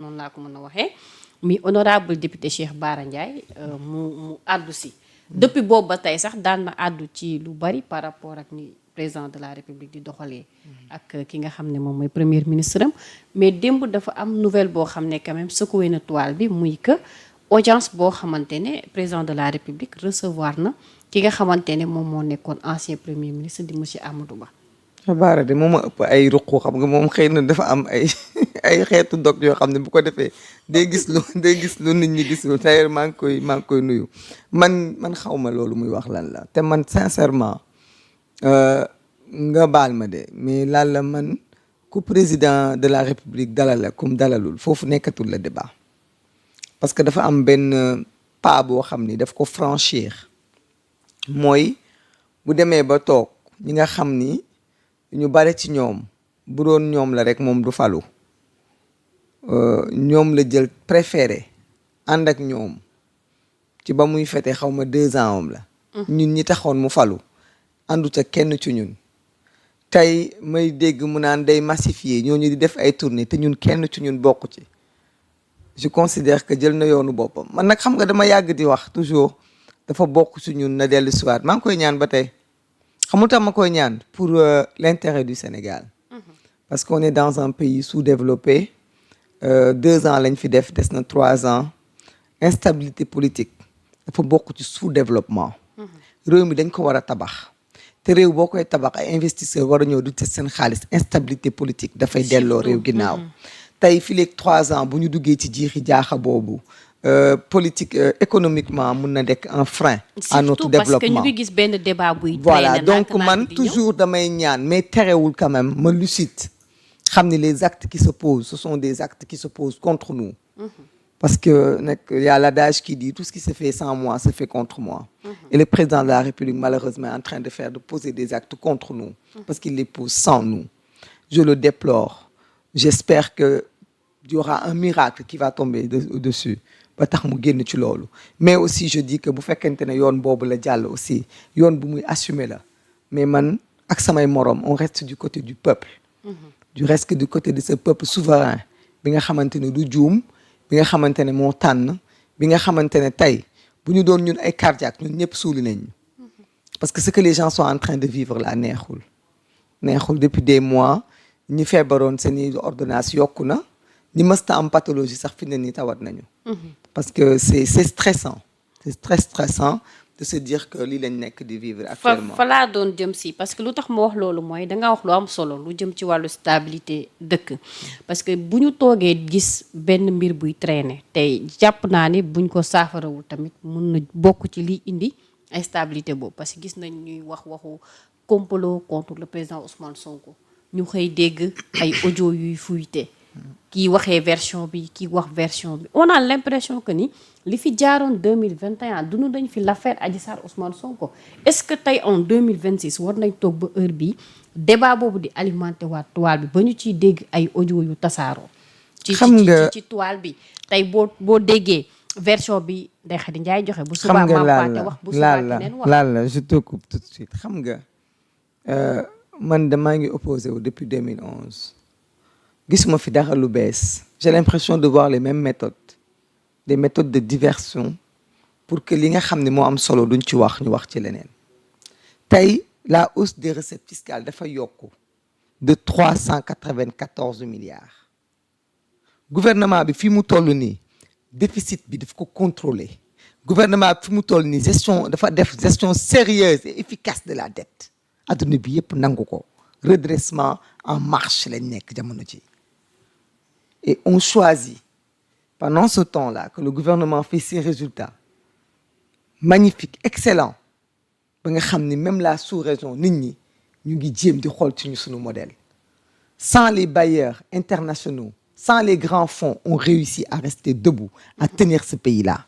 noonu laa ko mën a waxee mi honorable député Cheikh Bara Ndiaye mu àddu si depuis boobu ba tey sax daan na àddu ci lu bari par rapport ak ni président de la république di doxalee ak ki nga xam ne moom mooy premier ministre am mais démb dafa am nouvelle boo xam ne quand même secoué na toile bi muy que audience boo xamante ne président de la république recevoir na ki nga xamante ne moom moo nekkoon ancien premier ministre di monsieur Amadou Ba. Baara de moom a ëpp ay ruq xam nga moom xëy na dafa am ay ay xeetu dog yoo xam ne bu ko defee day gis lu nit ñi gisul d'ailleurs maa ngi koy nuyu man xaw ma loolu muy wax lan la te man sincèrement nga baal ma de mais lan la man ku président de la république dalal la comme dalalul foofu nekkatul la débat parce que dafa am benn pas boo xam ni daf ko franchir mooy bu demee ba toog ñi nga xam ni ñu bare ci ñoom bu doon ñoom la rek moom du falu ñoom la jël préféré ànd ak ñoom ci ba muy fete xaw ma 2 ans am la ñun ñi taxoon mu falu àndu ca kenn ci ñun tey may dégg mu naan day massifier ñooñu di def ay tournée te ñun kenn ci ñun bokk ci je considère que jël na yoonu boppam man nag xam nga dama yàgg di wax toujours dafa bokk ci ñun na dellu siwaat maa ngi koy ñaan ba tey xamul tax ma koy ñaan pour l'intérêt du Sénégal parce qu'on est dans un pays sous-développé 2 ans lañ fi def des na 3 ans instabilité politique dafa bokk ci sous-développement réew mi dañ ko war a tabax te réew boo koy tabax ay investisseurs war a ñëw du teg seen xaalis instabilité politique dafay delloo réew ginnaaw tey fii léegi 3 ans bu ñu duggee ci jiixi jaaxa boobu politique économiquement mun na nekk un frein à notre développement surtout parce que ñu ngi gis benn débat buy voilà donc man toujours damay ñaan mais terewul quand même ma lucide xam ni les actes qui se posent ce sont des actes qui se posent contre nous parce que nag y a l'adage qui dit tout ce qui se fait sans moi se fait contre moi et le président de la République malheureusement est en train de poser des actes contre nous parce qu'il les pose sans nous je le déplore j'espère que il y aura un miracle qui va tomber au-dessus ba tax mu génn ci loolu mais aussi je dis que bu fekkente ne yoon boobu la jàll aussi yoon bu muy assumer la mais man ak samay morom on reste du côté du peuple du reste du côté de ce peuple souverain bi nga xamante ne du juum bi nga xamante ne moo tànn bi nga xamante ne tey bu ñu doon ñun ay cardiaque ñun ñëpp suuli nañ parce que ce que les gens sont en train de vivre là neexul depuis des mois ñi feebaroon seeni ordonnance yokku na ñi mësta am pathologie sax fi ne nii tawat nañu parce que c'est stressant c'est très stressant de se dire que lii lañ nekk di vivre actuellement fa laa doon jëm si parce que lu tax ma wax loolu mooy danga wax lu am solo lu jëm ci wàllu stabilité dëkk parce que bu ñu toogee gis benn mbir buy traîner tey jàpp naa ni buñ ko saafarawul tamit mun na bokk ci liy indi instabilité boobu parce que gis nañ ñuy waxu complot contre le président Ousmane Sonko ñu xëy dégg ay audio yuy fuité kii waxee version bi kii wax version bi on a l'impression que ni li fi jaaroon 2021 dunu dañ fi l'affaire Adji Sarr Ousmane Sonko est-ce que tey en 2026 war nañ toog ba heure bi débat boobu di alimenter waa toile bi ba ñu ciy dégg ay audio yu tasaaroo ci toile bi tey boo déggee version bi Ndeye Khady Ndiaye joxe bu subaa Mame Pathé wax bu subaa keneen wax la je te coupe tout de suite xam nga man damaa ngi opposé wu depuis 2011 gisuma fi dara lu bees j'ai l'impression de voir les mêmes méthodes des méthodes de diversion pour que li nga xam ne moo am solo duñ ci wax ñu wax ci leneen tey la hausse des recettes fiscales dafa yokku de 394 milliards gouvernement bi fi mu toll nii déficit bi daf ko contrôler gouvernement bi fi mu toll nii dafa def gestion sérieuse et efficace de la dette adduna bi yëpp nangu ko redressement en marche lañ nekk jamono ji et on choisit pendant ce temps-là que le gouvernement fait ses résultats magnifiques excellents ba nga xam ni même la sous-région nit ñi ñu ngi jéem di xool ci suñu modèle sans les bailleurs internationaux sans les grands fonds on réussit à rester debout à tenir ce pays-là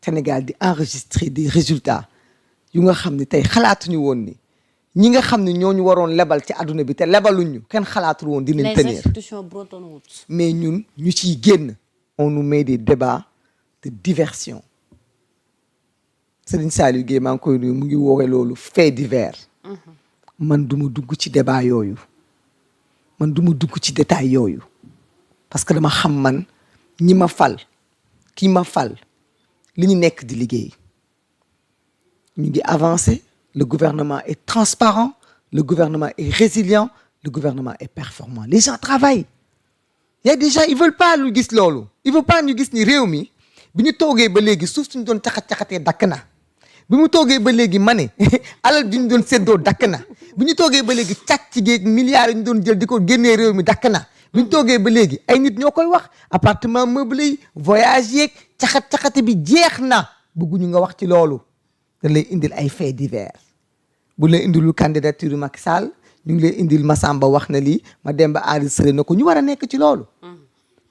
Sénégal di enregistrer des résultats yu nga xam ni tey xalaatuñu woon ni ñi nga xam ne ñooñu waroon lebal ci àdduna bi te lebaluñu kenn xalaatul woon dinañ tenir les institutions Bretton Woods mais ñun ñu ciy génn on nous met des débats de diversion Serigne Saliou Guèye maa ngi koy nuyu mu ngi woowee loolu fait divers man du ma dugg ci débat yooyu man du ma dugg ci détail yooyu parce que dama xam man ñi ma fal kii ma fal li ñu nekk di liggéey ñu ngi avancer le gouvernement est transparent le gouvernement est résilient le gouvernement est performant les gens travaillent il y a des gens ils veulent pas lu gis loolu ils veulent pas ñu gis ni réew mi bi ñu toogee ba léegi suuf suñu doon caxat-caxatee dakk na bi mu toogee ba léegi ma ne alal bi ñu doon séddoo dakk na bi ñu toogee ba léegi càcc geeg milliards yi ñu doon jël di ko génnee réew mi dakk na bi ñu toogee ba léegi ay nit ñoo koy wax appartement meublé yi voyage yeeg caxat-caxate bi jeex na bëgguñu nga wax ci loolu dañ lay indil ay faits divers bu lay indilul candidature Macky Sall ñu ngi lay indil Massamba wax na lii Mademba enregistré na ko ñu war a nekk ci loolu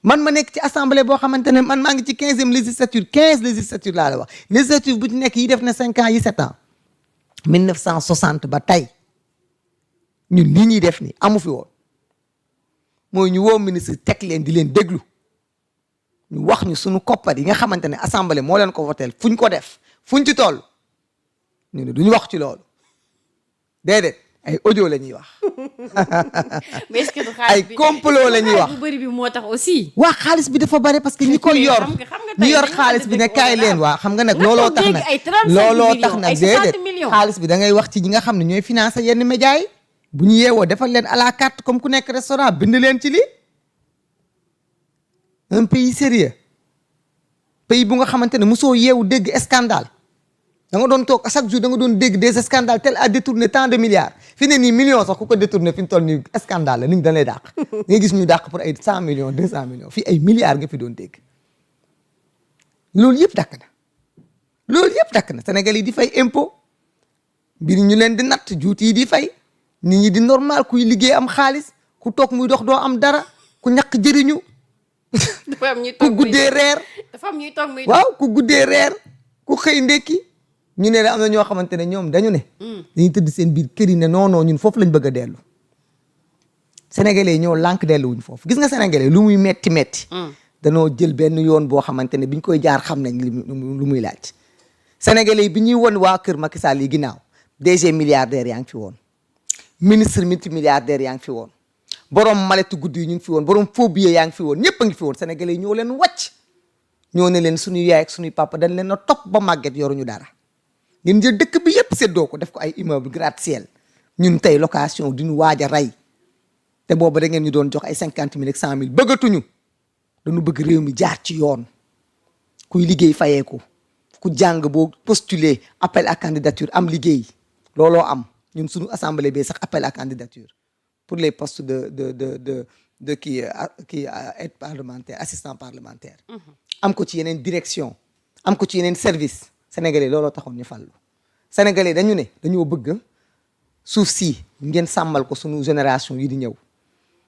man ma nekk ci assemblée boo xamante ne man maa ngi ci 15e législature 15 législature laa la wax législature bu ci nekk yi def na 5 ans yi 7 ans 1960 ba tey ñun lii ñuy def ni amu fi woon mooy ñu woo ministre teg leen di leen déglu ñu wax ñu suñu koppar yi nga xamante ne assemblée moo leen ko voteel fuñ ko def fuñ ci toll ñu ne duñu wax ci loolu déedéet ay audio la ñuy wax. mais est-ce que du xaalis bi ay complot la ñuy wax bu bëri bi moo tax aussi. waa xaalis bi dafa bari parce que ñi koy yor ñi yor xaalis bi ne kaay leen waa xam nga nag looloo tax nag looloo tax nag déedéet xaalis bi da ngay wax ci ñi nga xam ne ñooy financer yenn médias yi bu ñu yeewoo defal leen à la carte comme ku nekk restaurant bind leen ci lii un pays sérieux pays bu nga xamante ne mosoo yeewu dégg scandale da nga doon toog chaque jour da nga doon dégg des scandales tel a détourné tant de milliards fi ne nii millions sax ku ko détourné fi mu toll nii scandale la nit ñi dañ lay dàq nga gis ñu dàq pour ay 100 millions 200 millions fii ay milliards nga fi doon dégg loolu yëpp dakk na loolu yëpp dakk na Sénégal yi di fay impôt mbir ñu leen di natt juuti yi di fay nit ñi di normal kuy liggéey am xaalis ku toog muy dox doo am dara ku ñàkk jëriñu dafa am ñuy ku toog guddee reer dafa am ñuy toog muy waaw ku guddee reer ku xëy ndekki ñu ne am na ñoo xamante ne ñoom dañu ne dañuy tëdd seen biir kër yi ne non non ñun foofu lañ bëgg a dellu sénégalais yi ñoo lànk delluwuñ foofu gis nga sénégalais lu muy metti metti danoo jël benn yoon boo xamante ne biñ koy jaar xam nañ lu muy laaj sénégalais yi bi ñuy won waa kër Macky Sall yi ginnaaw DG milliardaire yaa ngi fi woon ministre multimilliardaire yaa ngi fi woon borom maletu guddi yi ñu ngi fi woon borom phobie yaa ngi fi woon ñëpp a ngi fi woon sénégalais yi ñoo leen wàcc ñoo ne leen suñu yaay ak suñuy papa dañ leen a topp ba màgget yoruñu dara ngeen jël dëkk bi yëpp séddoo ko def ko ay immeuble gratte-ciel ñun tey location di ñu waaj a rey te booba da ngeen ñu doon jox ay 50 000 ak 100 000 bëggatuñu dañu bëgg réew mi jaar ci yoon kuy liggéey fayeeku ku jàng boo postuler appel à candidature am liggéey looloo am ñun suñu assemblée bi sax appel à candidature pour les postes de kii aide parlementaire assistant parlementaire am ko ci yeneen direction am ko ci yeneen service sénégalais looloo taxoon ñu fàllu sénégalais dañu ne dañoo bëgg suuf si ngeen sàmmal ko suñu génération yi di ñëw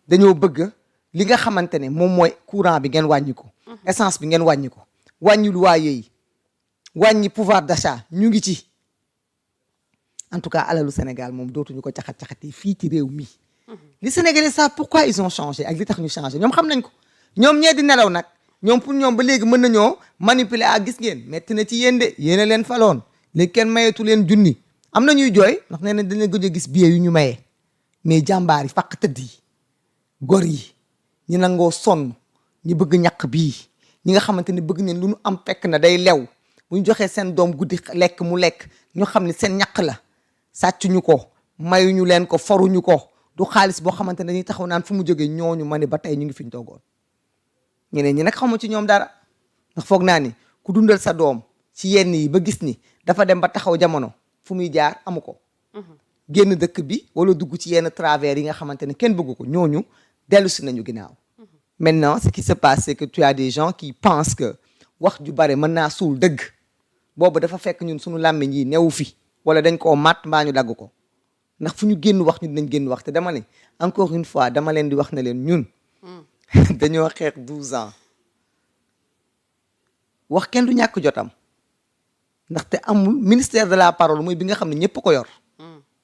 dañoo bëgg li nga xamante ne moom mooy courant bi ngeen wàññi ko essence bi ngeen wàññi ko wàññi loyer yi wàññi pouvoir d'achat ñu ngi ci en tout cas alalu Sénégal moom dootuñu ko caxat-caxatee fii ci réew mi les sénégalais savent pourquoi ils ont changé ak li tax ñu changé ñoom xam nañ ko ñoom ñee di nelaw nag ñoom pour ñoom ba léegi mën nañoo manipuler ak gis ngeen metti na ci yéen de yéen a leen faloon léegi kenn mayeetu leen junni am na ñuy jooy ndax nee na dañ leen gëj a gis billet yu ñu mayee mais jàmbaar yi fàq tëdd yi gor yi ñi nangoo sonn ñi bëgg ñàkk bii ñi nga xamante ne bëgg neen lu ñu am fekk na day lew bu ñu joxee seen doom guddi lekk mu lekk ñu xam ne seen ñàkk la sàccuñu ko mayuñu leen ko foruñu ko du xaalis boo xamante ne dañuy taxaw naan fu mu jógee ñooñu ma ne ba tey ñu ngi fi ñu toogoon ñeneen ñi nag xamu ci ñoom dara ndax foog naa ni ku dundal sa doom ci yenn yi ba gis ni dafa dem ba taxaw jamono fu muy jaar amu ko génn dëkk bi wala dugg ci yenn travers yi nga xamante ne kenn bëggu ko ñooñu dellu si nañu ginnaaw maintenant ce qui se passe c'est que tu as des gens qui pensent que wax ju bare mën naa suul dëgg boobu dafa fekk ñun suñu làmmiñ yi newu fi wala dañ koo mat mbaa ñu dagg ko ndax fu ñu génn wax ñu dinañ génn wax te dama ne encore une fois dama leen di wax ne leen ñun dañoo xeex 12 ans wax kenn du ñàkk jotam ndaxte amul ministère de la parole mooy bi nga xam ne ñëpp ko yor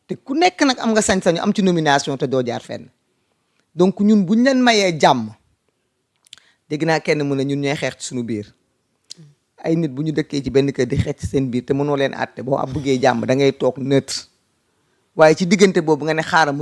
te ku nekk nag am nga sañ-sañu am ci nomination te doo jaar fenn donc ñun buñ leen mayee jàmm dégg naa kenn mu ne ñun ñooy xeex ci suñu biir ay nit bu ñu dëkkee ci benn kër di xeex ci seen biir te mënoo leen àtte boo ab bëggee jàmm da ngay toog neutre waaye ci diggante boobu nga ne xaaral